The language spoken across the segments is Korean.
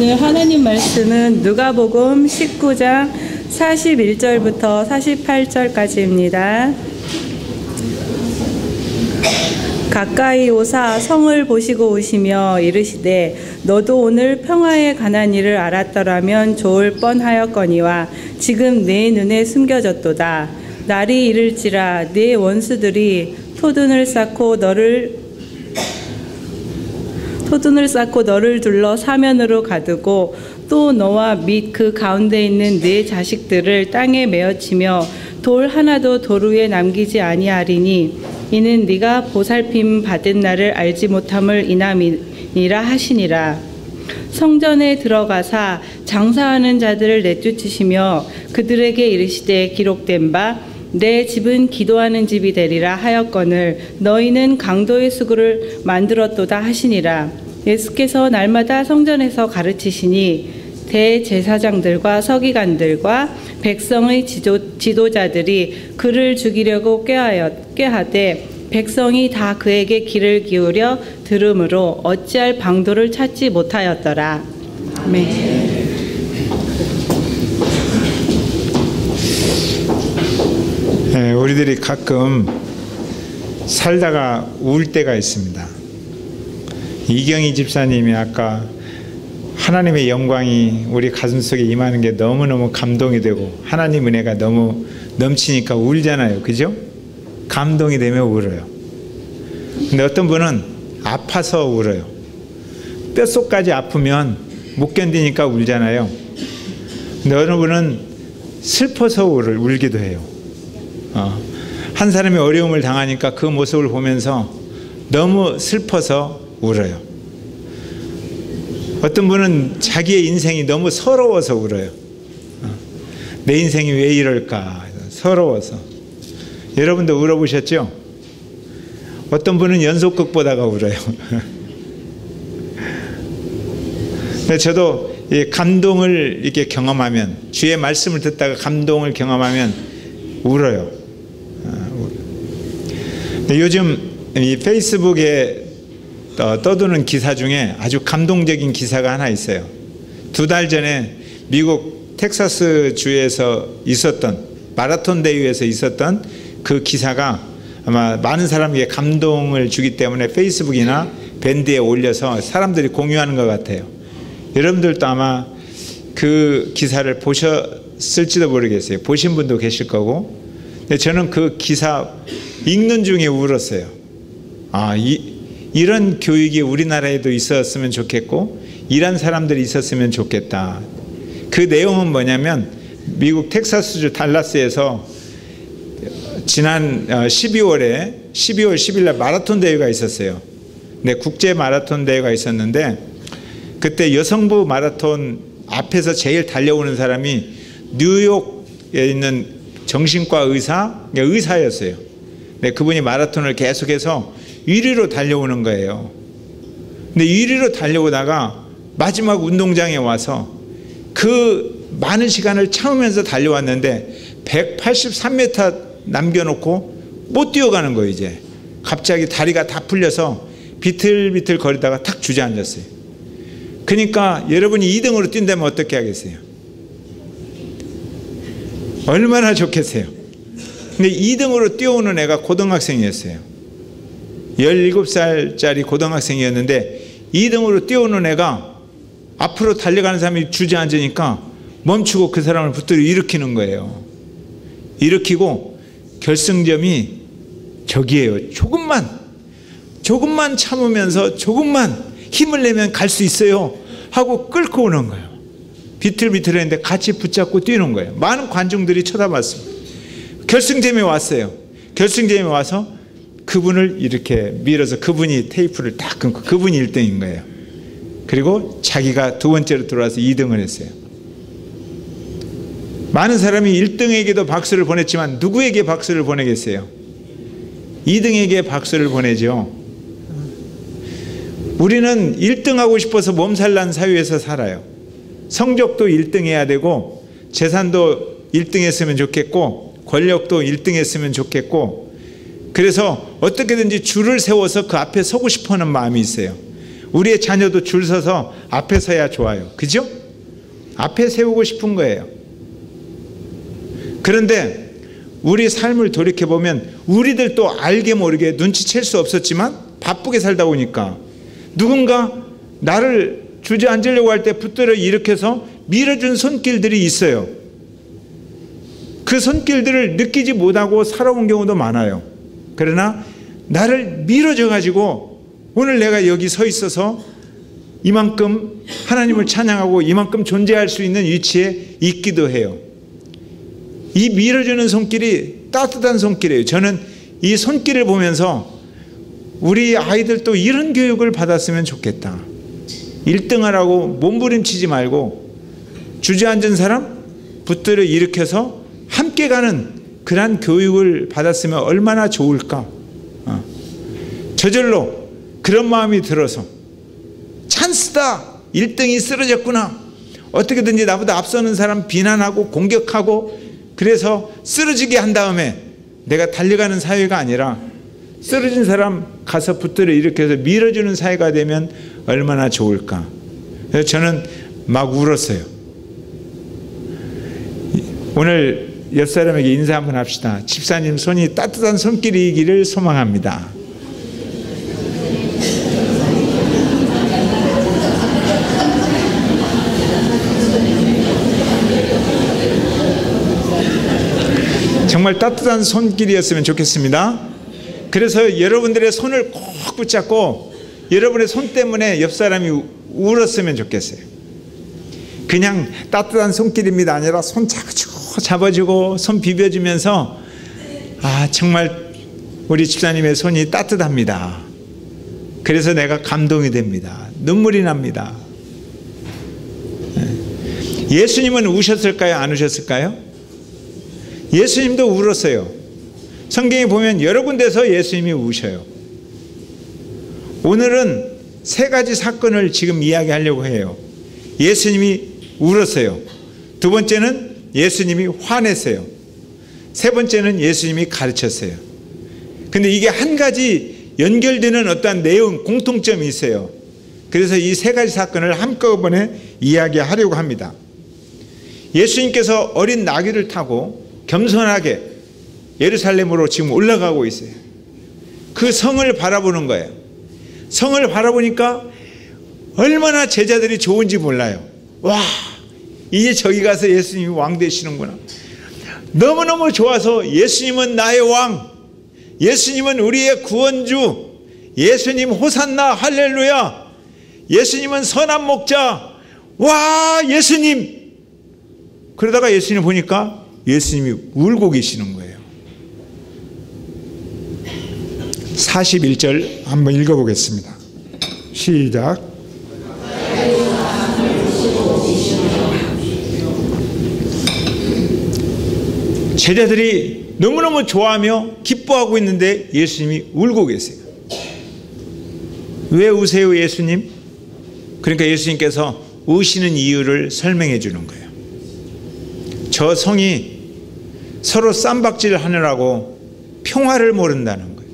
오늘 하나님 말씀은 누가복음 19장 41절부터 48절까지입니다. 가까이 오사 성을 보시고 오시며 이르시되 너도 오늘 평화에 관한 일을 알았더라면 좋을 뻔하였거니와 지금 내 눈에 숨겨졌도다. 날이 이를지라 네 원수들이 토둔을 쌓고 너를 둘러 사면으로 가두고 또 너와 및 그 가운데 있는 네 자식들을 땅에 메어치며 돌 하나도 돌 위에 남기지 아니하리니 이는 네가 보살핌 받은 날을 알지 못함을 인함이니라 하시니라. 성전에 들어가사 장사하는 자들을 내쫓으시며 그들에게 이르시되 기록된 바 내 집은 기도하는 집이 되리라 하였거늘 너희는 강도의 수구를 만들었도다 하시니라. 예수께서 날마다 성전에서 가르치시니 대제사장들과 서기관들과 백성의 지도자들이 그를 죽이려고 꾀하되 백성이 다 그에게 귀를 기울여 들으므로 어찌할 방도를 찾지 못하였더라. 아멘. 네, 우리들이 가끔 살다가 울 때가 있습니다. 이경희 집사님이 아까 하나님의 영광이 우리 가슴속에 임하는 게 너무너무 감동이 되고 하나님 은혜가 너무 넘치니까 울잖아요. 그죠? 감동이 되면 울어요. 근데 어떤 분은 아파서 울어요. 뼛속까지 아프면 못 견디니까 울잖아요. 근데 어느 분은 슬퍼서 울기도 해요. 한 사람이 어려움을 당하니까 그 모습을 보면서 너무 슬퍼서 울어요. 어떤 분은 자기의 인생이 너무 서러워서 울어요. 내 인생이 왜 이럴까 서러워서. 여러분도 울어보셨죠? 어떤 분은 연속극 보다가 울어요. 근데 저도 이 감동을 이렇게 경험하면, 주의 말씀을 듣다가 감동을 경험하면 울어요. 근데 요즘 이 페이스북에 떠도는 기사 중에 아주 감동적인 기사가 하나 있어요. 2달 전에 미국 텍사스 주에서 있었던 마라톤 대회에서 있었던 그 기사가 아마 많은 사람에게 감동을 주기 때문에 페이스북이나 밴드에 올려서 사람들이 공유하는 것 같아요. 여러분들도 아마 그 기사를 보셨을지도 모르겠어요. 보신 분도 계실 거고. 근데 저는 그 기사 읽는 중에 울었어요. 이런 교육이 우리나라에도 있었으면 좋겠고 이런 사람들이 있었으면 좋겠다. 그 내용은 뭐냐면 미국 텍사스주 달라스에서 지난 12월 10일 날 마라톤 대회가 있었어요. 네, 국제 마라톤 대회가 있었는데 그때 여성부 마라톤 앞에서 제일 달려오는 사람이 뉴욕에 있는 정신과 의사였어요. 네, 그분이 마라톤을 계속해서 1위로 달려오는 거예요. 근데 1위로 달려오다가 마지막 운동장에 와서 그 많은 시간을 참으면서 달려왔는데 183m 남겨놓고 못 뛰어가는 거예요. 이제 갑자기 다리가 다 풀려서 비틀비틀 거리다가 탁 주저앉았어요. 그러니까 여러분이 2등으로 뛴다면 어떻게 하겠어요? 얼마나 좋겠어요. 근데 2등으로 뛰어오는 애가 고등학생이었어요. 17살짜리 고등학생이었는데 2등으로 뛰어오는 애가 앞으로 달려가는 사람이 주저앉으니까 멈추고 그 사람을 붙들어 일으키는 거예요. 일으키고 결승점이 저기예요. 조금만 참으면서 조금만 힘을 내면 갈 수 있어요 하고 끌고 오는 거예요. 비틀비틀했는데 같이 붙잡고 뛰는 거예요. 많은 관중들이 쳐다봤습니다. 결승점에 왔어요. 결승점에 와서 그분을 이렇게 밀어서 그분이 테이프를 딱 끊고 그분이 1등인 거예요. 그리고 자기가 2번째로 들어와서 2등을 했어요. 많은 사람이 1등에게도 박수를 보냈지만 누구에게 박수를 보내겠어요? 2등에게 박수를 보내죠. 우리는 1등하고 싶어서 몸살난 사회에서 살아요. 성적도 1등 해야 되고 재산도 1등 했으면 좋겠고 권력도 1등 했으면 좋겠고 그래서 어떻게든지 줄을 세워서 그 앞에 서고 싶어하는 마음이 있어요. 우리의 자녀도 줄 서서 앞에 서야 좋아요. 그죠? 앞에 세우고 싶은 거예요. 그런데 우리 삶을 돌이켜보면 우리들도 알게 모르게 눈치챌 수 없었지만 바쁘게 살다 보니까 누군가 나를 주저앉으려고 할 때 붙들어 일으켜서 밀어준 손길들이 있어요. 그 손길들을 느끼지 못하고 살아온 경우도 많아요. 그러나 나를 밀어줘 가지고 오늘 내가 여기 서 있어서 이만큼 하나님을 찬양하고 이만큼 존재할 수 있는 위치에 있기도 해요. 이 밀어주는 손길이 따뜻한 손길이에요. 저는 이 손길을 보면서 우리 아이들도 이런 교육을 받았으면 좋겠다. 1등하라고 몸부림치지 말고 주저앉은 사람 붙들어 일으켜서 함께 가는 그러한 교육을 받았으면 얼마나 좋을까. 저절로 그런 마음이 들어서 찬스다. 1등이 쓰러졌구나. 어떻게든지 나보다 앞서는 사람 비난하고 공격하고 그래서 쓰러지게 한 다음에 내가 달려가는 사회가 아니라 쓰러진 사람 가서 붙들어 일으켜서 밀어주는 사회가 되면 얼마나 좋을까. 그래서 저는 막 울었어요. 오늘 옆 사람에게 인사 한번 합시다. 집사님 손이 따뜻한 손길이기를 소망합니다. 정말 따뜻한 손길이었으면 좋겠습니다. 그래서 여러분들의 손을 꼭 붙잡고 여러분의 손 때문에 옆 사람이 울었으면 좋겠어요. 그냥 따뜻한 손길입니다 아니라 손 잡아주고 손 비벼주면서 정말 우리 집사님의 손이 따뜻합니다. 그래서 내가 감동이 됩니다. 눈물이 납니다. 예수님은 우셨을까요? 안 우셨을까요? 예수님도 울었어요. 성경에 보면 여러 군데서 예수님이 우셔요. 오늘은 세 가지 사건을 지금 이야기하려고 해요. 예수님이 울었어요. 두 번째는 예수님이 화냈어요. 세 번째는 예수님이 가르쳤어요. 근데 이게 한 가지 연결되는 어떤 내용, 공통점이 있어요. 그래서 이 세 가지 사건을 한꺼번에 이야기하려고 합니다. 예수님께서 어린 나귀를 타고 겸손하게 예루살렘으로 지금 올라가고 있어요. 그 성을 바라보는 거예요. 성을 바라보니까 얼마나 제자들이 좋은지 몰라요. 와, 이제 저기 가서 예수님이 왕 되시는구나. 너무너무 좋아서 예수님은 나의 왕, 예수님은 우리의 구원주, 예수님 호산나 할렐루야, 예수님은 선한 목자, 와 예수님. 그러다가 예수님 보니까 예수님이 울고 계시는 거예요. 41절 한번 읽어보겠습니다. 시작. 제자들이 너무너무 좋아하며 기뻐하고 있는데 예수님이 울고 계세요. 왜 우세요 예수님? 그러니까 예수님께서 우시는 이유를 설명해 주는 거예요. 저 성이 서로 쌈박질 하느라고 평화를 모른다는 거예요.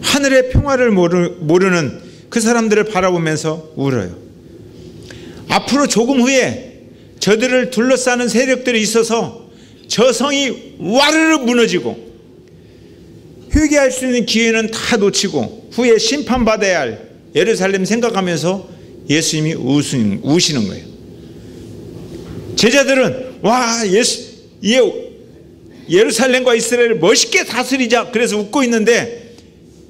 하늘의 평화를 모르는 그 사람들을 바라보면서 울어요. 앞으로 조금 후에 저들을 둘러싸는 세력들이 있어서 저 성이 와르르 무너지고 회개할 수 있는 기회는 다 놓치고 후에 심판받아야 할 예루살렘 생각하면서 예수님이 우시는 거예요. 제자들은 와 예루살렘과 이스라엘을 멋있게 다스리자 그래서 웃고 있는데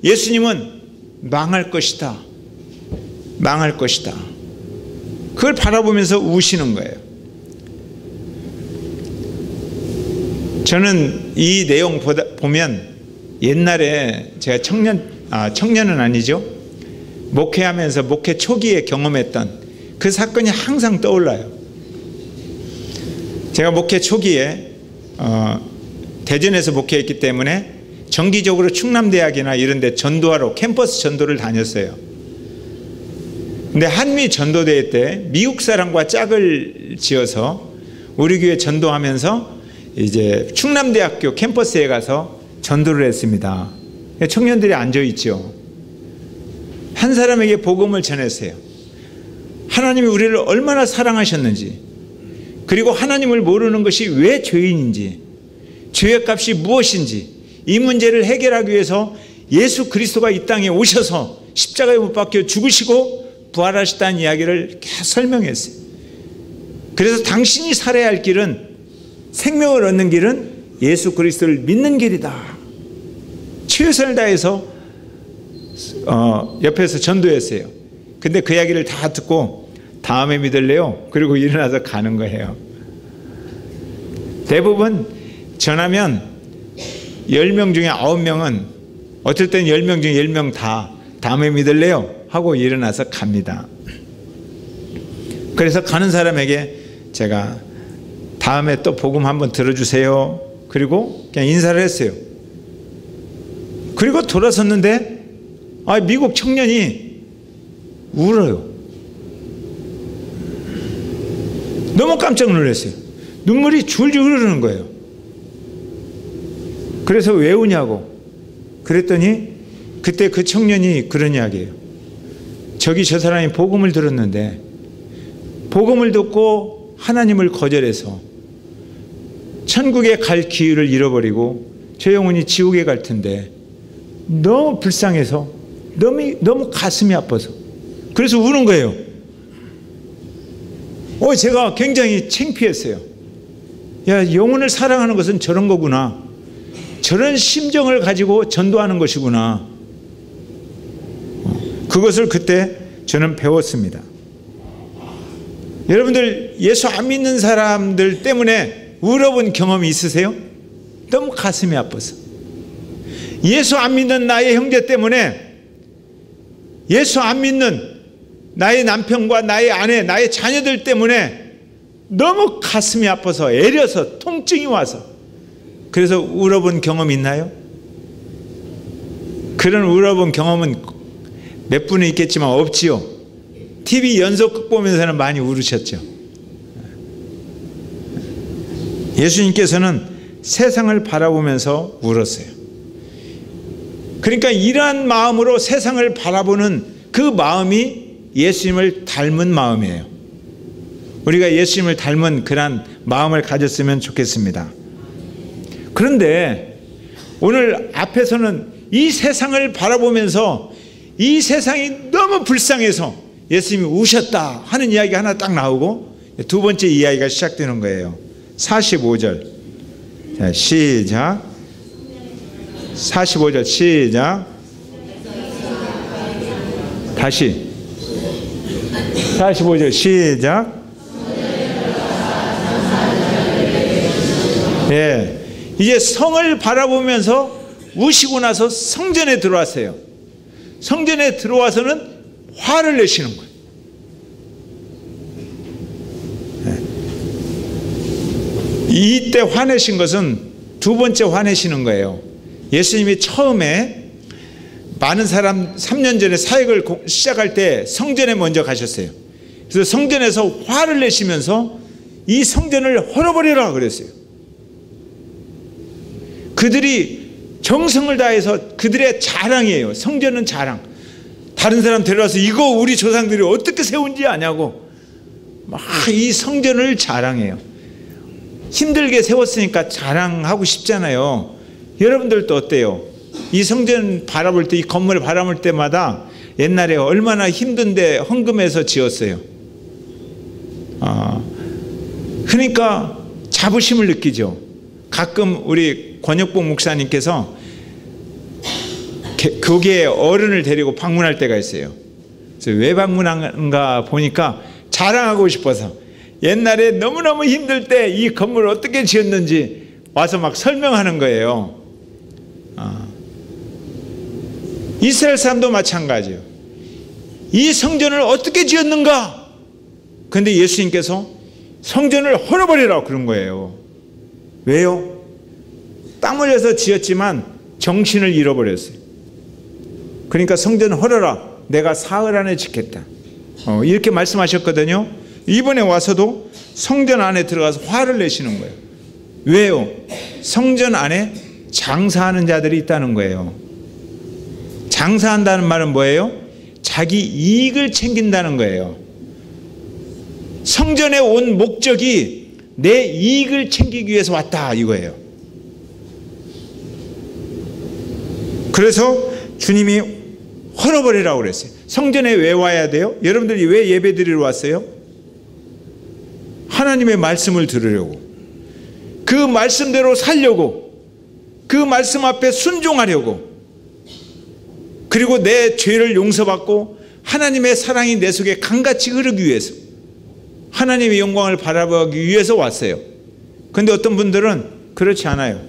예수님은 망할 것이다. 망할 것이다. 그걸 바라보면서 우시는 거예요. 저는 이 내용 보면 옛날에 제가 청년은 아니죠. 목회하면서 목회 초기에 경험했던 그 사건이 항상 떠올라요. 제가 목회 초기에 대전에서 목회했기 때문에 정기적으로 충남대학이나 이런 데 전도하러 캠퍼스 전도를 다녔어요. 근데 한미 전도대회 때 미국 사람과 짝을 지어서 우리 교회 전도하면서 이제 충남대학교 캠퍼스에 가서 전도를 했습니다. 청년들이 앉아 있죠. 한 사람에게 복음을 전했어요. 하나님이 우리를 얼마나 사랑하셨는지, 그리고 하나님을 모르는 것이 왜 죄인인지, 죄의 값이 무엇인지, 이 문제를 해결하기 위해서 예수 그리스도가 이 땅에 오셔서 십자가에 못 박혀 죽으시고 부활하셨다는 이야기를 계속 설명했어요. 그래서 당신이 살아야 할 길은, 생명을 얻는 길은 예수 그리스도를 믿는 길이다. 최선을 다해서 옆에서 전도했어요. 근데 그 이야기를 다 듣고 다음에 믿을래요? 그리고 일어나서 가는 거예요. 대부분 전하면 10명 중에 9명은, 어떨 땐 10명 중에 10명 다 다음에 믿을래요? 하고 일어나서 갑니다. 그래서 가는 사람에게 제가 다음에 또 복음 한번 들어주세요. 그리고 그냥 인사를 했어요. 그리고 돌아섰는데 미국 청년이 울어요. 너무 깜짝 놀랐어요. 눈물이 줄줄 흐르는 거예요. 그래서 왜 우냐고 그랬더니 그때 그 청년이 그런 이야기예요. 저기 저 사람이 복음을 들었는데 복음을 듣고 하나님을 거절해서 천국에 갈 기회를 잃어버리고 저 영혼이 지옥에 갈 텐데 너무 불쌍해서 너무 가슴이 아파서 그래서 우는 거예요. 제가 굉장히 창피했어요. 야, 영혼을 사랑하는 것은 저런 거구나. 저런 심정을 가지고 전도하는 것이구나. 그것을 그때 저는 배웠습니다. 여러분들 예수 안 믿는 사람들 때문에 울어본 경험이 있으세요? 너무 가슴이 아파서. 예수 안 믿는 나의 형제 때문에, 예수 안 믿는 나의 남편과 나의 아내, 나의 자녀들 때문에 너무 가슴이 아파서 애려서 통증이 와서 그래서 울어본 경험 있나요? 그런 울어본 경험은 몇 분은 있겠지만 없지요. TV 연속극 보면서는 많이 울으셨죠. 예수님께서는 세상을 바라보면서 울었어요. 그러니까 이러한 마음으로 세상을 바라보는 그 마음이 예수님을 닮은 마음이에요. 우리가 예수님을 닮은 그런 마음을 가졌으면 좋겠습니다. 그런데 오늘 앞에서는 이 세상을 바라보면서 이 세상이 너무 불쌍해서 예수님이 우셨다 하는 이야기가 하나 딱 나오고 두 번째 이야기가 시작되는 거예요. 45절. 자, 시작. 45절 시작. 다시 45절 시작. 예, 이제 성을 바라보면서 우시고 나서 성전에 들어왔어요. 성전에 들어와서는 화를 내시는 거예요. 이때 화내신 것은 두 번째 화내시는 거예요. 예수님이 처음에 많은 사람 3년 전에 사역을 시작할 때 성전에 먼저 가셨어요. 그래서 성전에서 화를 내시면서 이 성전을 헐어버리라 그랬어요. 그들이 정성을 다해서 그들의 자랑이에요. 성전은 자랑. 다른 사람 데려와서 이거 우리 조상들이 어떻게 세운지 아냐고 막 이 성전을 자랑해요. 힘들게 세웠으니까 자랑하고 싶잖아요. 여러분들도 어때요? 이 성전 바라볼 때, 이 건물을 바라볼 때마다 옛날에 얼마나 힘든데 헌금해서 지었어요. 그러니까 자부심을 느끼죠. 가끔 우리 권혁복 목사님께서 교계의 어른을 데리고 방문할 때가 있어요. 그래서 왜 방문한가 보니까 자랑하고 싶어서 옛날에 너무너무 힘들 때 이 건물을 어떻게 지었는지 와서 막 설명하는 거예요. 이스라엘 사람도 마찬가지예요. 이 성전을 어떻게 지었는가? 그런데 예수님께서 성전을 헐어버리라고 그런 거예요. 왜요? 땀 흘려서 지었지만 정신을 잃어버렸어요. 그러니까 성전 헐어라. 내가 사흘 안에 짓겠다. 이렇게 말씀하셨거든요. 이번에 와서도 성전 안에 들어가서 화를 내시는 거예요. 왜요? 성전 안에 장사하는 자들이 있다는 거예요. 장사한다는 말은 뭐예요? 자기 이익을 챙긴다는 거예요. 성전에 온 목적이 내 이익을 챙기기 위해서 왔다 이거예요. 그래서 주님이 헐어버리라고 그랬어요. 성전에 왜 와야 돼요? 여러분들이 왜 예배 드리러 왔어요? 하나님의 말씀을 들으려고, 그 말씀대로 살려고, 그 말씀 앞에 순종하려고, 그리고 내 죄를 용서받고 하나님의 사랑이 내 속에 강같이 흐르기 위해서, 하나님의 영광을 바라보기 위해서 왔어요. 그런데 어떤 분들은 그렇지 않아요.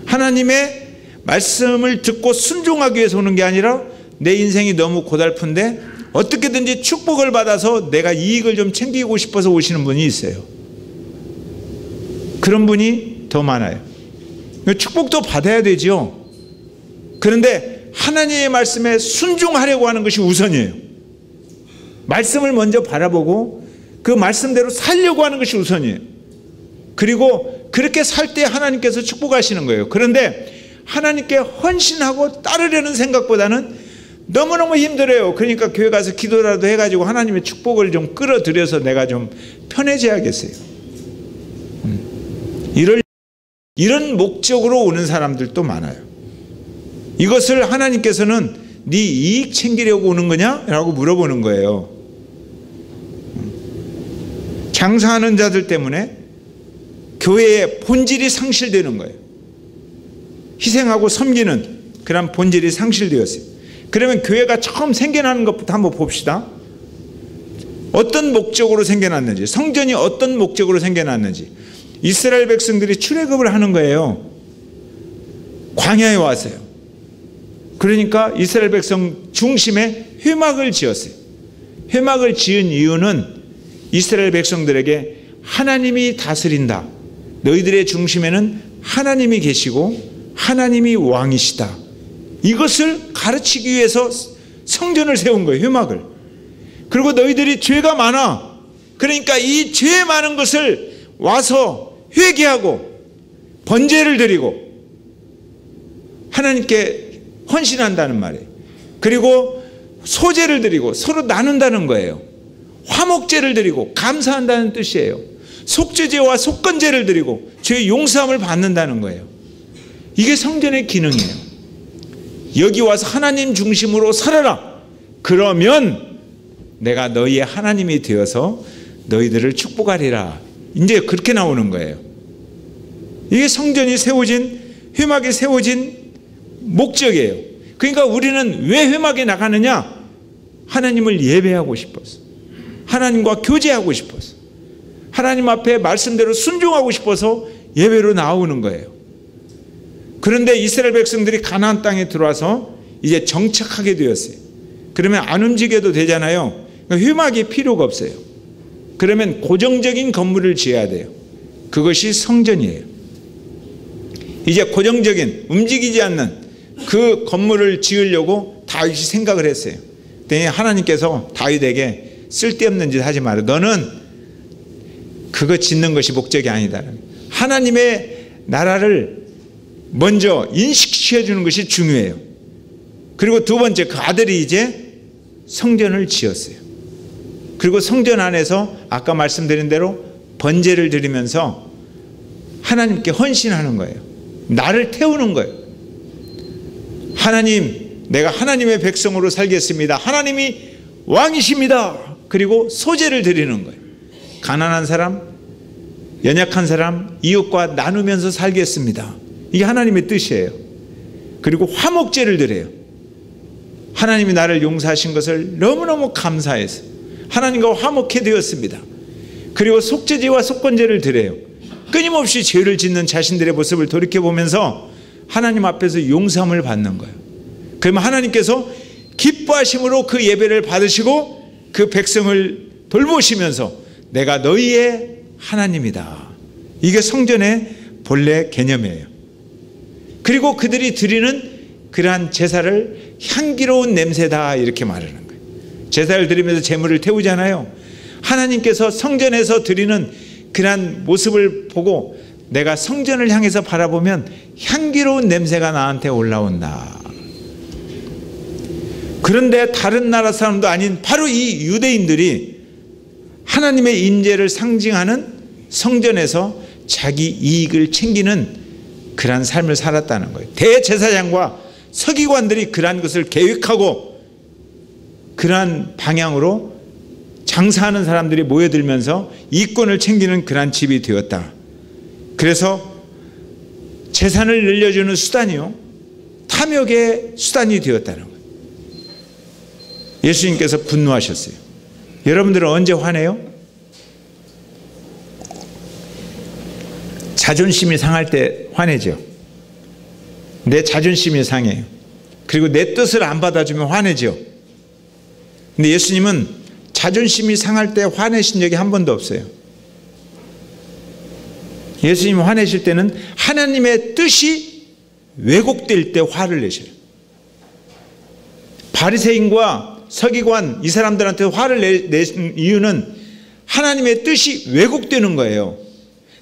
하나님의 말씀을 듣고 순종하기 위해서 오는 게 아니라 내 인생이 너무 고달픈데 어떻게든지 축복을 받아서 내가 이익을 좀 챙기고 싶어서 오시는 분이 있어요. 그런 분이 더 많아요. 축복도 받아야 되죠. 그런데 하나님의 말씀에 순종하려고 하는 것이 우선이에요. 말씀을 먼저 바라보고 그 말씀대로 살려고 하는 것이 우선이에요. 그리고 그렇게 살 때 하나님께서 축복하시는 거예요. 그런데 하나님께 헌신하고 따르려는 생각보다는 너무너무 힘들어요. 그러니까 교회 가서 기도라도 해가지고 하나님의 축복을 좀 끌어들여서 내가 좀 편해져야겠어요. 이런 목적으로 오는 사람들도 많아요. 이것을 하나님께서는 네 이익 챙기려고 오는 거냐? 라고 물어보는 거예요. 장사하는 자들 때문에 교회의 본질이 상실되는 거예요. 희생하고 섬기는 그런 본질이 상실되었어요. 그러면 교회가 처음 생겨나는 것부터 한번 봅시다. 어떤 목적으로 생겨났는지, 성전이 어떤 목적으로 생겨났는지. 이스라엘 백성들이 출애굽을 하는 거예요. 광야에 와서요. 그러니까 이스라엘 백성 중심에 회막을 지었어요. 회막을 지은 이유는 이스라엘 백성들에게 하나님이 다스린다. 너희들의 중심에는 하나님이 계시고 하나님이 왕이시다. 이것을 가르치기 위해서 성전을 세운 거예요. 회막을. 그리고 너희들이 죄가 많아. 그러니까 이 죄 많은 것을 와서 회개하고 번제를 드리고 하나님께 헌신한다는 말이에요. 그리고 소제를 드리고 서로 나눈다는 거예요. 화목제를 드리고 감사한다는 뜻이에요. 속죄제와 속건제를 드리고 죄 용서함을 받는다는 거예요. 이게 성전의 기능이에요. 여기 와서 하나님 중심으로 살아라. 그러면 내가 너희의 하나님이 되어서 너희들을 축복하리라. 이제 그렇게 나오는 거예요. 이게 성전이 세워진, 회막이 세워진 목적이에요. 그러니까 우리는 왜 회막에 나가느냐? 하나님을 예배하고 싶어서, 하나님과 교제하고 싶어서, 하나님 앞에 말씀대로 순종하고 싶어서 예배로 나오는 거예요. 그런데 이스라엘 백성들이 가나안 땅에 들어와서 이제 정착하게 되었어요. 그러면 안 움직여도 되잖아요. 그러니까 회막이 필요가 없어요. 그러면 고정적인 건물을 지어야 돼요. 그것이 성전이에요. 이제 고정적인 움직이지 않는 그 건물을 지으려고 다윗이 생각을 했어요. 그랬더니 하나님께서 다윗에게 쓸데없는 짓 하지 마라. 너는 그거 짓는 것이 목적이 아니다. 하나님의 나라를 먼저 인식시켜 주는 것이 중요해요. 그리고 두 번째, 그 아들이 이제 성전을 지었어요. 그리고 성전 안에서 아까 말씀드린 대로 번제를 드리면서 하나님께 헌신하는 거예요. 나를 태우는 거예요. 하나님, 내가 하나님의 백성으로 살겠습니다. 하나님이 왕이십니다. 그리고 소제를 드리는 거예요. 가난한 사람, 연약한 사람, 이웃과 나누면서 살겠습니다. 이게 하나님의 뜻이에요. 그리고 화목제를 드려요. 하나님이 나를 용서하신 것을 너무너무 감사해서 하나님과 화목해 되었습니다. 그리고 속죄제와 속건제를 드려요. 끊임없이 죄를 짓는 자신들의 모습을 돌이켜보면서 하나님 앞에서 용서함을 받는 거예요. 그러면 하나님께서 기뻐하심으로 그 예배를 받으시고 그 백성을 돌보시면서 내가 너희의 하나님이다. 이게 성전의 본래 개념이에요. 그리고 그들이 드리는 그러한 제사를 향기로운 냄새다 이렇게 말하는 거예요. 제사를 드리면서 제물을 태우잖아요. 하나님께서 성전에서 드리는 그러한 모습을 보고 내가 성전을 향해서 바라보면 향기로운 냄새가 나한테 올라온다. 그런데 다른 나라 사람도 아닌 바로 이 유대인들이 하나님의 임재를 상징하는 성전에서 자기 이익을 챙기는 그러한 삶을 살았다는 거예요. 대제사장과 서기관들이 그러한 것을 계획하고 그러한 방향으로 장사하는 사람들이 모여들면서 이권을 챙기는 그러한 집이 되었다. 그래서 재산을 늘려주는 수단이요, 탐욕의 수단이 되었다는 거예요. 예수님께서 분노하셨어요. 여러분들은 언제 화내요? 자존심이 상할 때 화내죠. 내 자존심이 상해요. 그리고 내 뜻을 안 받아주면 화내죠. 근데 예수님은 자존심이 상할 때 화내신 적이 한 번도 없어요. 예수님 화내실 때는 하나님의 뜻이 왜곡될 때 화를 내셔요. 바리새인과 서기관 이 사람들한테 화를 내신 이유는 하나님의 뜻이 왜곡되는 거예요.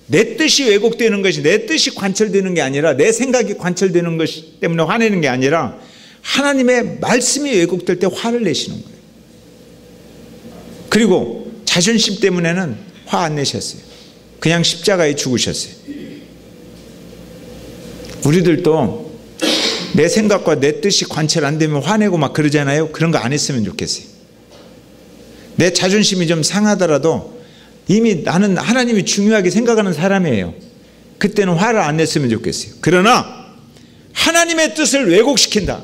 내 뜻이 왜곡되는 것이, 내 뜻이 관철되는 게 아니라, 내 생각이 관철되는 것 때문에 화내는 게 아니라 하나님의 말씀이 왜곡될 때 화를 내시는 거예요. 그리고 자존심 때문에는 화 안 내셨어요. 그냥 십자가에 죽으셨어요. 우리들도 내 생각과 내 뜻이 관철 안 되면 화내고 막 그러잖아요. 그런 거 안 했으면 좋겠어요. 내 자존심이 좀 상하더라도 이미 나는 하나님이 중요하게 생각하는 사람이에요. 그때는 화를 안 냈으면 좋겠어요. 그러나 하나님의 뜻을 왜곡시킨다.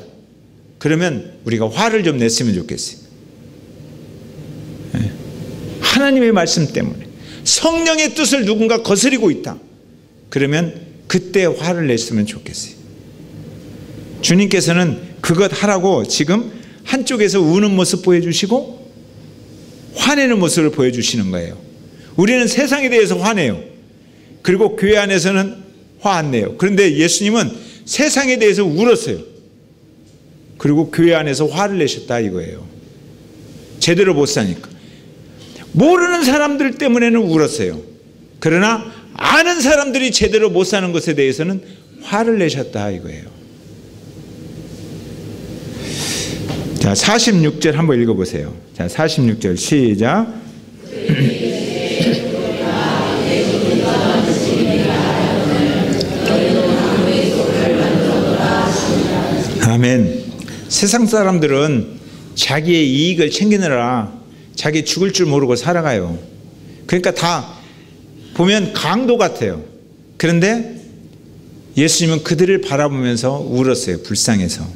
그러면 우리가 화를 좀 냈으면 좋겠어요. 하나님의 말씀 때문에 성령의 뜻을 누군가 거스리고 있다. 그러면 그때 화를 냈으면 좋겠어요. 주님께서는 그것 하라고 지금 한쪽에서 우는 모습 보여주시고 화내는 모습을 보여주시는 거예요. 우리는 세상에 대해서 화내요. 그리고 교회 안에서는 화 안 내요. 그런데 예수님은 세상에 대해서 울었어요. 그리고 교회 안에서 화를 내셨다 이거예요. 제대로 못 사니까. 모르는 사람들 때문에는 울었어요. 그러나 아는 사람들이 제대로 못 사는 것에 대해서는 화를 내셨다 이거예요. 자, 46절 한번 읽어보세요. 자, 46절 시작. 아멘. 세상 사람들은 자기의 이익을 챙기느라 자기 죽을 줄 모르고 살아가요. 그러니까 다 보면 강도 같아요. 그런데 예수님은 그들을 바라보면서 울었어요. 불쌍해서.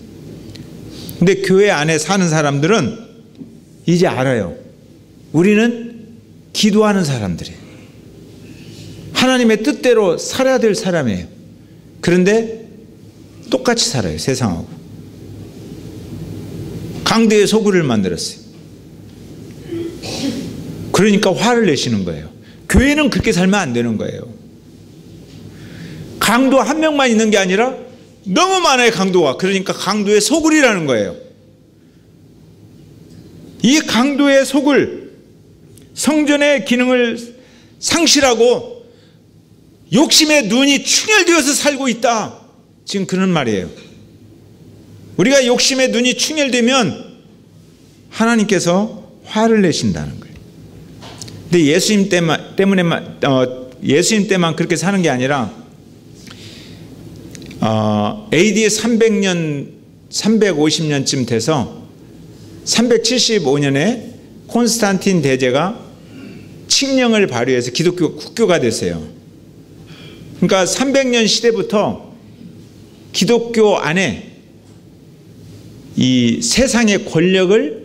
근데 교회 안에 사는 사람들은 이제 알아요. 우리는 기도하는 사람들이에요. 하나님의 뜻대로 살아야 될 사람이에요. 그런데 똑같이 살아요. 세상하고. 강도의 소굴을 만들었어요. 그러니까 화를 내시는 거예요. 교회는 그렇게 살면 안 되는 거예요. 강도 한 명만 있는 게 아니라 너무 많아요. 강도가. 그러니까 강도의 소굴이라는 거예요. 이 강도의 소굴, 성전의 기능을 상실하고 욕심의 눈이 충혈되어서 살고 있다. 지금 그런 말이에요. 우리가 욕심의 눈이 충혈되면 하나님께서 화를 내신다는 거예요. 근데 예수님 때만 그렇게 사는 게 아니라 AD 350년쯤 돼서 375년에 콘스탄틴 대제가 칙령을 발의해서 기독교 국교가 됐어요. 그러니까 300년 시대부터 기독교 안에 이 세상의 권력을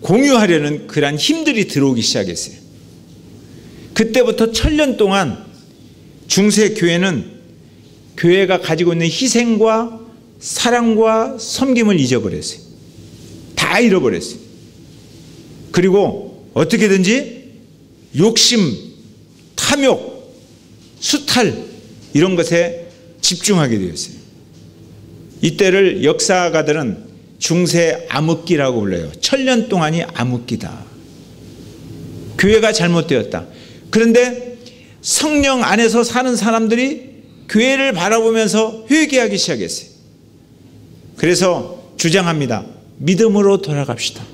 공유하려는 그러한 힘들이 들어오기 시작했어요. 그때부터 1000년 동안 중세 교회는 교회가 가지고 있는 희생과 사랑과 섬김을 잊어버렸어요. 다 잃어버렸어요. 그리고 어떻게든지 욕심, 탐욕, 수탈 이런 것에 집중하게 되었어요. 이때를 역사가들은 중세 암흑기라고 불러요. 1000년 동안이 암흑기다. 교회가 잘못되었다. 그런데 성령 안에서 사는 사람들이 교회를 바라보면서 회개하기 시작했어요. 그래서 주장합니다. 믿음으로 돌아갑시다.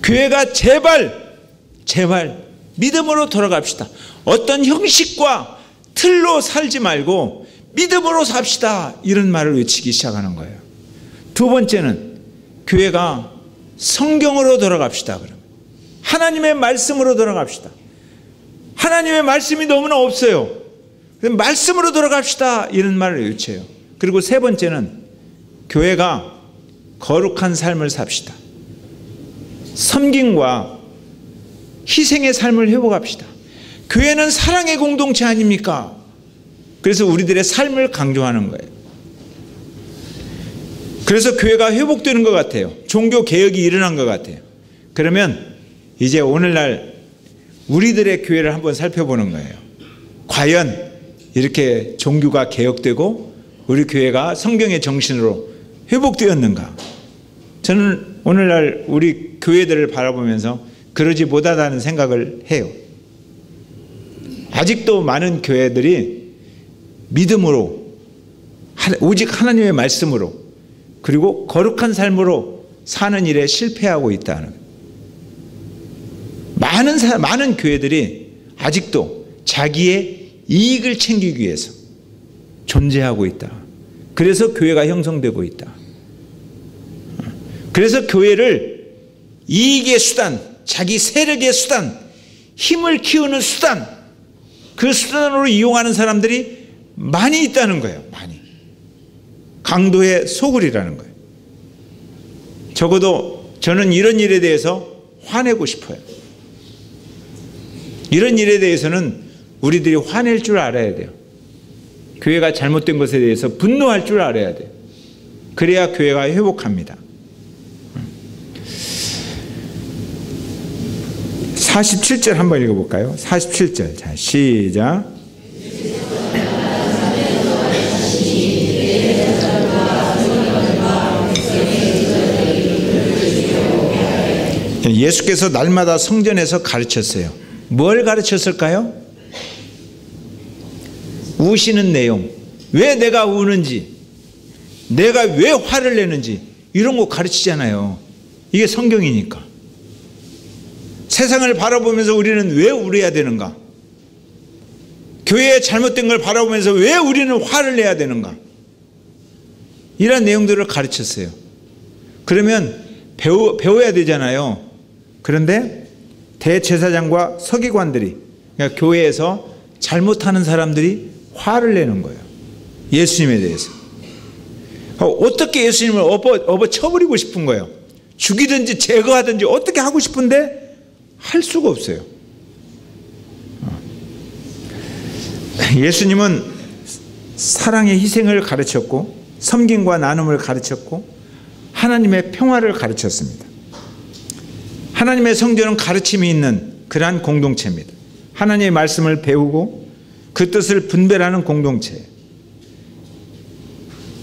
교회가 제발 믿음으로 돌아갑시다. 어떤 형식과 틀로 살지 말고 믿음으로 삽시다. 이런 말을 외치기 시작하는 거예요. 두 번째는 교회가 성경으로 돌아갑시다. 그러면 하나님의 말씀으로 돌아갑시다. 하나님의 말씀이 너무나 없어요. 말씀으로 돌아갑시다. 이런 말을 외쳐요. 그리고 세 번째는 교회가 거룩한 삶을 삽시다. 섬김과 희생의 삶을 회복합시다. 교회는 사랑의 공동체 아닙니까? 그래서 우리들의 삶을 강조하는 거예요. 그래서 교회가 회복되는 것 같아요. 종교 개혁이 일어난 것 같아요. 그러면 이제 오늘날 우리들의 교회를 한번 살펴보는 거예요. 과연 이렇게 종교가 개혁되고 우리 교회가 성경의 정신으로 회복되었는가? 저는 오늘날 우리 교회들을 바라보면서 그러지 못하다는 생각을 해요. 아직도 많은 교회들이 믿음으로, 오직 하나님의 말씀으로, 그리고 거룩한 삶으로 사는 일에 실패하고 있다는 거예요. 많은 교회들이 아직도 자기의 이익을 챙기기 위해서 존재하고 있다. 그래서 교회가 형성되고 있다. 그래서 교회를 이익의 수단, 자기 세력의 수단, 힘을 키우는 수단, 그 수단으로 이용하는 사람들이 많이 있다는 거예요. 많이. 강도의 소굴이라는 거예요. 적어도 저는 이런 일에 대해서 화내고 싶어요. 이런 일에 대해서는 우리들이 화낼 줄 알아야 돼요. 교회가 잘못된 것에 대해서 분노할 줄 알아야 돼요. 그래야 교회가 회복합니다. 47절 한번 읽어볼까요? 47절. 자, 시작. 예수께서 날마다 성전에서 가르쳤어요. 뭘 가르쳤을까요? 우시는 내용, 왜 내가 우는지, 내가 왜 화를 내는지 이런 거 가르치잖아요. 이게 성경이니까. 세상을 바라보면서 우리는 왜 울어야 되는가? 교회의 잘못된 걸 바라보면서 왜 우리는 화를 내야 되는가? 이런 내용들을 가르쳤어요. 그러면 배워야 되잖아요. 그런데 대제사장과 서기관들이, 그러니까 교회에서 잘못하는 사람들이 화를 내는 거예요. 예수님에 대해서. 어떻게 예수님을 업어 쳐버리고 싶은 거예요. 죽이든지 제거하든지 어떻게 하고 싶은데 할 수가 없어요. 예수님은 사랑의 희생을 가르쳤고 섬김과 나눔을 가르쳤고 하나님의 평화를 가르쳤습니다. 하나님의 성전은 가르침이 있는 그러한 공동체입니다. 하나님의 말씀을 배우고 그 뜻을 분별하는 공동체.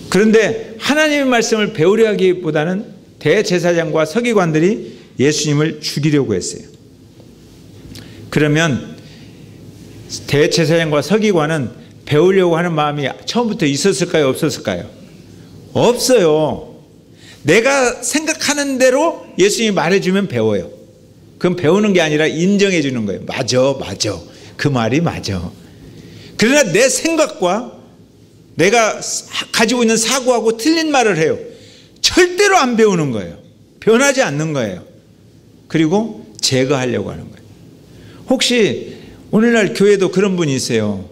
그런데 하나님의 말씀을 배우려 하기보다는 대제사장과 서기관들이 예수님을 죽이려고 했어요. 그러면 대제사장과 서기관은 배우려고 하는 마음이 처음부터 있었을까요? 없었을까요? 없어요. 내가 생각하는 대로 예수님이 말해주면 배워요. 그건 배우는 게 아니라 인정해 주는 거예요. 맞아. 그 말이 맞아. 그러나 내 생각과 내가 가지고 있는 사고하고 틀린 말을 해요. 절대로 안 배우는 거예요. 변하지 않는 거예요. 그리고 제거하려고 하는 거예요. 혹시 오늘날 교회도 그런 분이 있어요.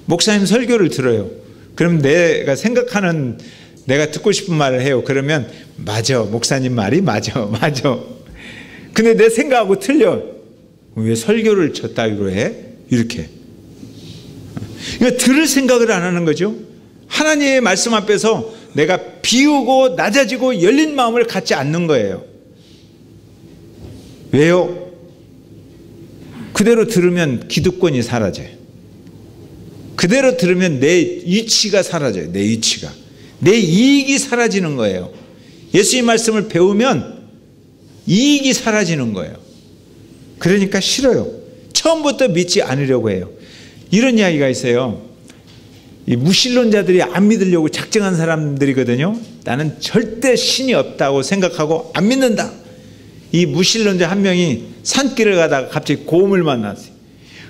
목사님 설교를 들어요. 그럼 내가 생각하는, 내가 듣고 싶은 말을 해요. 그러면 맞아, 목사님 말이 맞아. 근데 내 생각하고 틀려. 왜 설교를 저따위로 해? 이렇게. 그러니까 들을 생각을 안 하는 거죠. 하나님의 말씀 앞에서 내가 비우고 낮아지고 열린 마음을 갖지 않는 거예요. 왜요? 그대로 들으면 기득권이 사라져요. 그대로 들으면 내 위치가 사라져요. 내 위치가. 내 이익이 사라지는 거예요. 예수님 말씀을 배우면 이익이 사라지는 거예요. 그러니까 싫어요. 처음부터 믿지 않으려고 해요. 이런 이야기가 있어요. 이 무신론자들이 안 믿으려고 작정한 사람들이거든요. 나는 절대 신이 없다고 생각하고 안 믿는다. 이 무신론자 한 명이 산길을 가다가 갑자기 곰을 만났어요.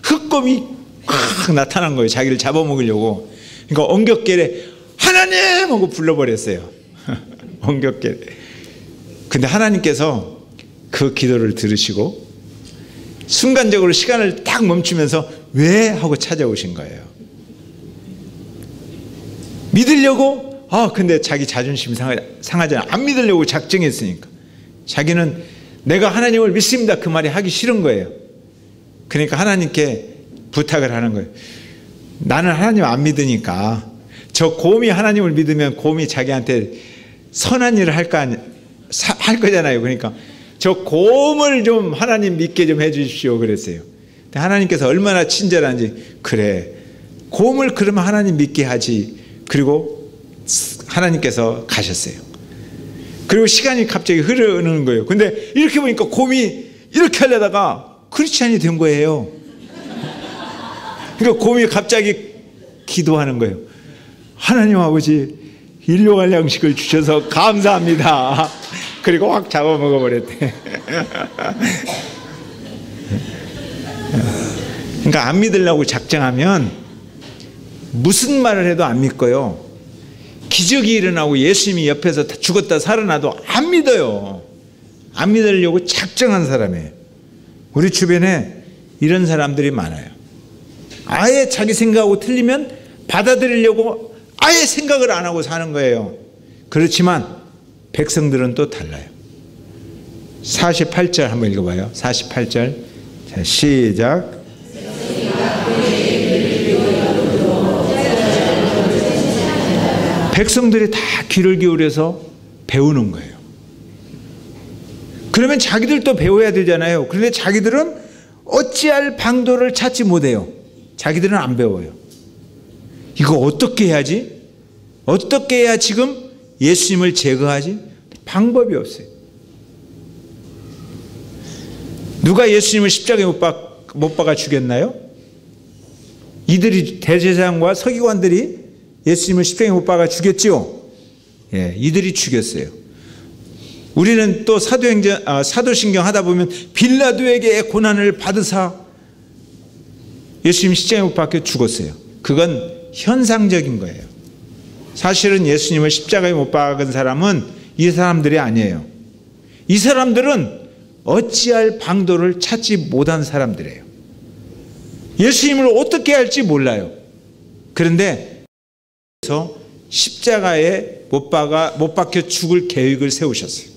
흑곰이 확 나타난 거예요. 자기를 잡아먹으려고. 그러니까 엉겹결에 하나님 하고 불러버렸어요. 엉겹결에. 근데 하나님께서 그 기도를 들으시고 순간적으로 시간을 딱 멈추면서 왜? 하고 찾아오신 거예요. 믿으려고? 근데 자기 자존심 상하잖아. 안 믿으려고 작정했으니까. 자기는 내가 하나님을 믿습니다. 그 말이 하기 싫은 거예요. 그러니까 하나님께 부탁을 하는 거예요. 나는 하나님 안 믿으니까 저 곰이 하나님을 믿으면 곰이 자기한테 선한 일을 할 거잖아요. 그러니까 저 곰을 좀 하나님 믿게 좀 해주십시오 그랬어요. 근데 하나님께서 얼마나 친절한지, 그래 곰을 그러면 하나님 믿게 하지. 그리고 하나님께서 가셨어요. 그리고 시간이 갑자기 흐르는 거예요. 근데 이렇게 보니까 곰이 이렇게 하려다가 크리스찬이 된 거예요. 그러니까 곰이 갑자기 기도하는 거예요. 하나님 아버지, 일용할 양식을 주셔서 감사합니다. 그리고 확 잡아먹어 버렸대. 그러니까 안 믿으려고 작정하면 무슨 말을 해도 안 믿고요. 기적이 일어나고 예수님이 옆에서 죽었다 살아나도 안 믿어요. 안 믿으려고 작정한 사람이에요. 우리 주변에 이런 사람들이 많아요. 아예 자기 생각하고 틀리면 받아들이려고 아예 생각을 안 하고 사는 거예요. 그렇지만 백성들은 또 달라요. 48절 한번 읽어봐요. 48절. 자, 시작. 백성들이 다 귀를 기울여서 배우는 거예요. 그러면 자기들도 배워야 되잖아요. 그런데 자기들은 어찌할 방도를 찾지 못해요. 자기들은 안 배워요. 이거 어떻게 해야지? 어떻게 해야 지금 예수님을 제거하지? 방법이 없어요. 누가 예수님을 십자가에 못 박아 죽였나요? 이들이, 대제사장과 서기관들이 예수님을 십자가에 못 박아 죽였죠. 예, 이들이 죽였어요. 우리는 또 사도신경 하다 보면 빌라도에게 고난을 받으사 예수님 십자가에 못 박혀 죽었어요. 그건 현상적인 거예요. 사실은 예수님을 십자가에 못 박은 사람은 이 사람들이 아니에요. 이 사람들은 어찌할 방도를 찾지 못한 사람들이에요. 예수님을 어떻게 할지 몰라요. 그런데 그래서 십자가에 못 박혀 죽을 계획을 세우셨어요.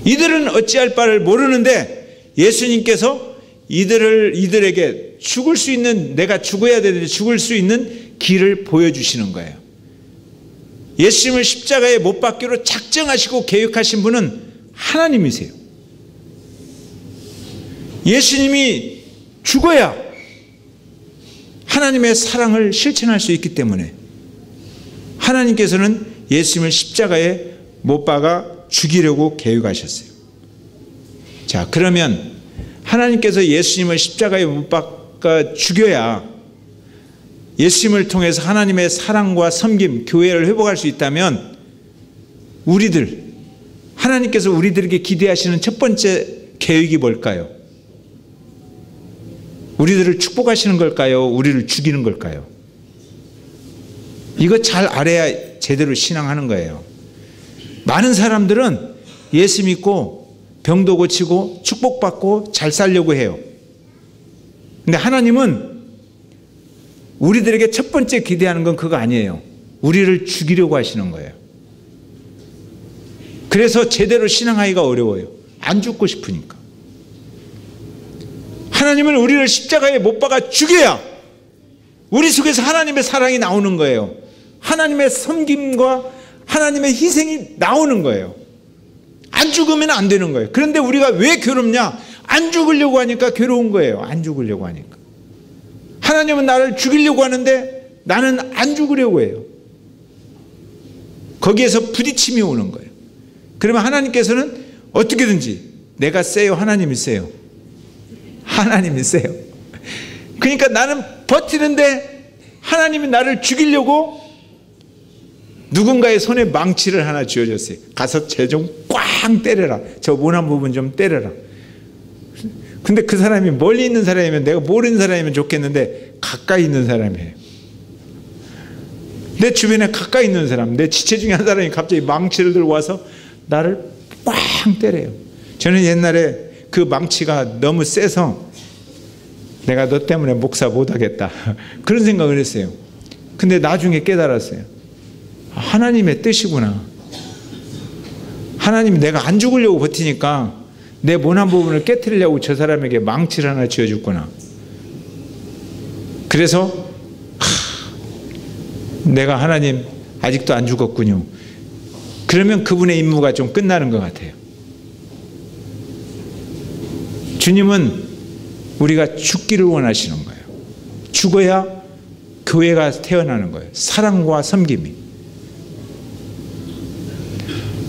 이들은 어찌할 바를 모르는데 예수님께서 이들에게 죽을 수 있는, 내가 죽어야 되는데 죽을 수 있는 길을 보여주시는 거예요. 예수님을 십자가에 못 박기로 작정하시고 계획하신 분은 하나님이세요. 예수님이 죽어야 하나님의 사랑을 실천할 수 있기 때문에 하나님께서는 예수님을 십자가에 못 박아 죽이려고 계획하셨어요. 자, 그러면 하나님께서 예수님을 십자가에 못 박아 죽여야 예수님을 통해서 하나님의 사랑과 섬김, 교회를 회복할 수 있다면 하나님께서 우리들에게 기대하시는 첫 번째 계획이 뭘까요? 우리들을 축복하시는 걸까요? 우리를 죽이는 걸까요? 이거 잘 알아야 제대로 신앙하는 거예요. 많은 사람들은 예수 믿고 병도 고치고 축복받고 잘 살려고 해요. 근데 하나님은 우리들에게 첫 번째 기대하는 건 그거 아니에요. 우리를 죽이려고 하시는 거예요. 그래서 제대로 신앙하기가 어려워요. 안 죽고 싶으니까. 하나님은 우리를 십자가에 못 박아 죽여야 우리 속에서 하나님의 사랑이 나오는 거예요. 하나님의 섬김과 하나님의 희생이 나오는 거예요. 안 죽으면 안 되는 거예요. 그런데 우리가 왜 괴롭냐? 안 죽으려고 하니까 괴로운 거예요. 안 죽으려고 하니까. 하나님은 나를 죽이려고 하는데 나는 안 죽으려고 해요. 거기에서 부딪힘이 오는 거예요. 그러면 하나님께서는 어떻게든지 내가 세요? 하나님이 세요? 하나님이 세요. 그러니까 나는 버티는데 하나님이 나를 죽이려고 누군가의 손에 망치를 하나 쥐어줬어요. 가서 쟤 좀 꽝 때려라. 저 모난 부분 좀 때려라. 근데 그 사람이 멀리 있는 사람이면, 내가 모르는 사람이면 좋겠는데 가까이 있는 사람이에요. 내 주변에 가까이 있는 사람, 내 지체 중에 한 사람이 갑자기 망치를 들고 와서 나를 꽝 때려요. 저는 옛날에 그 망치가 너무 세서 내가 너 때문에 목사 못하겠다 그런 생각을 했어요. 근데 나중에 깨달았어요. 하나님의 뜻이구나. 하나님이 내가 안 죽으려고 버티니까 내 모난 부분을 깨트리려고 저 사람에게 망치를 하나 쥐어줬구나. 그래서 내가 하나님 아직도 안 죽었군요. 그러면 그분의 임무가 좀 끝나는 것 같아요. 주님은 우리가 죽기를 원하시는 거예요. 죽어야 교회가 태어나는 거예요. 사랑과 섬김이.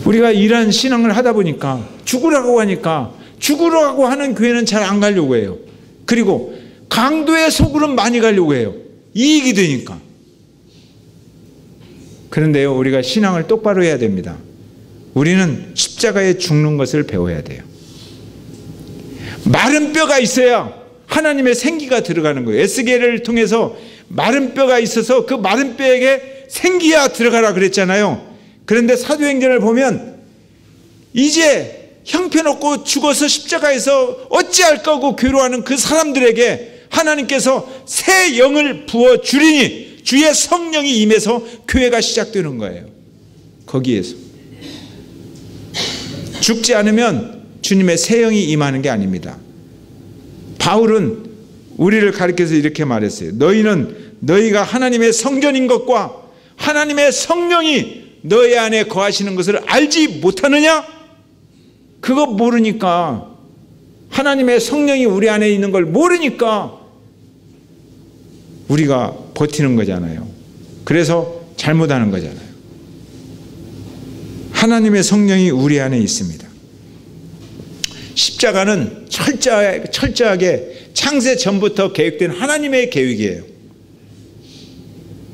우리가 이런 신앙을 하다 보니까 죽으라고 하니까 죽으라고 하는 교회는 잘 안 가려고 해요. 그리고 강도의 속으로는 많이 가려고 해요. 이익이 되니까. 그런데요, 우리가 신앙을 똑바로 해야 됩니다. 우리는 십자가에 죽는 것을 배워야 돼요. 마른 뼈가 있어야 하나님의 생기가 들어가는 거예요. 에스겔을 통해서 마른 뼈가 있어서 그 마른 뼈에게 생기야 들어가라 그랬잖아요. 그런데 사도행전을 보면 이제 형편없고 죽어서 십자가에서 어찌할 거고 괴로워하는 그 사람들에게 하나님께서 새 영을 부어주리니 주의 성령이 임해서 교회가 시작되는 거예요. 거기에서 죽지 않으면 주님의 새 영이 임하는 게 아닙니다. 바울은 우리를 가리켜서 이렇게 말했어요. 너희는 너희가 하나님의 성전인 것과 하나님의 성령이 너희 안에 거하시는 것을 알지 못하느냐? 그거 모르니까, 하나님의 성령이 우리 안에 있는 걸 모르니까 우리가 버티는 거잖아요. 그래서 잘못하는 거잖아요. 하나님의 성령이 우리 안에 있습니다. 십자가는 철저하게 창세 전부터 계획된 하나님의 계획이에요.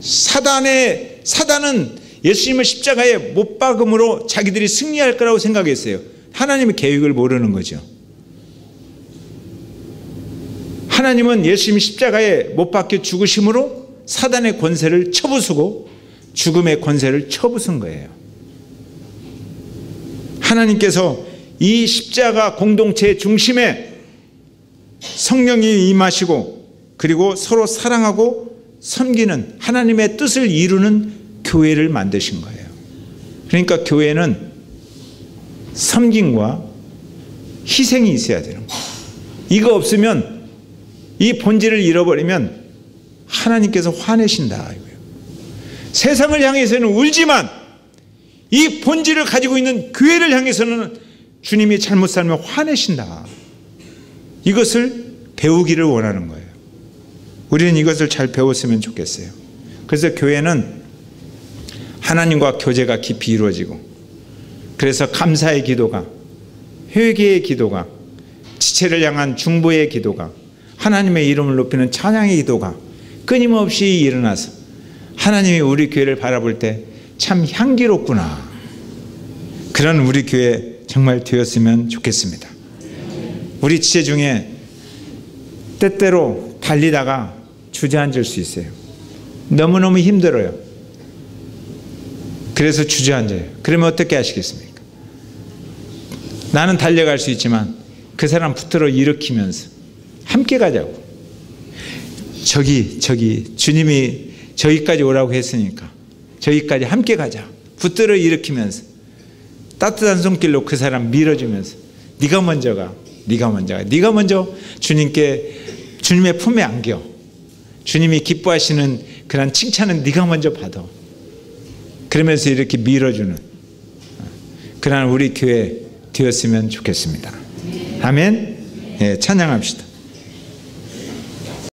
사단은 예수님을 십자가에 못 박음으로 자기들이 승리할 거라고 생각했어요. 하나님의 계획을 모르는 거죠. 하나님은 예수님이 십자가에 못 박혀 죽으심으로 사단의 권세를 쳐부수고 죽음의 권세를 쳐부순 거예요. 하나님께서 이 십자가 공동체의 중심에 성령이 임하시고 그리고 서로 사랑하고 섬기는 하나님의 뜻을 이루는 교회를 만드신 거예요. 그러니까 교회는 섬김과 희생이 있어야 되는 거예요. 이거 없으면, 이 본질을 잃어버리면 하나님께서 화내신다 이거예요. 세상을 향해서는 울지만 이 본질을 가지고 있는 교회를 향해서는 주님이 잘못 살면 화내신다. 이것을 배우기를 원하는 거예요. 우리는 이것을 잘 배웠으면 좋겠어요. 그래서 교회는 하나님과 교제가 깊이 이루어지고, 그래서 감사의 기도가, 회개의 기도가, 지체를 향한 중보의 기도가, 하나님의 이름을 높이는 찬양의 기도가 끊임없이 일어나서 하나님이 우리 교회를 바라볼 때 참 향기롭구나, 그런 우리 교회 정말 되었으면 좋겠습니다. 우리 지체 중에 때때로 달리다가 주저앉을 수 있어요. 너무너무 힘들어요. 그래서 주저앉아요. 그러면 어떻게 하시겠습니까? 나는 달려갈 수 있지만 그 사람 붙들어 일으키면서 함께 가자고. 저기 주님이 저기까지 오라고 했으니까 저기까지 함께 가자. 붙들어 일으키면서 따뜻한 손길로 그 사람 밀어주면서 네가 먼저 가. 네가 먼저 주님의 품에 안겨. 주님이 기뻐하시는 그런 칭찬은 네가 먼저 받아. 그러면서 이렇게 밀어주는 그런 우리 교회 되었으면 좋겠습니다. 아멘. 예, 찬양합시다.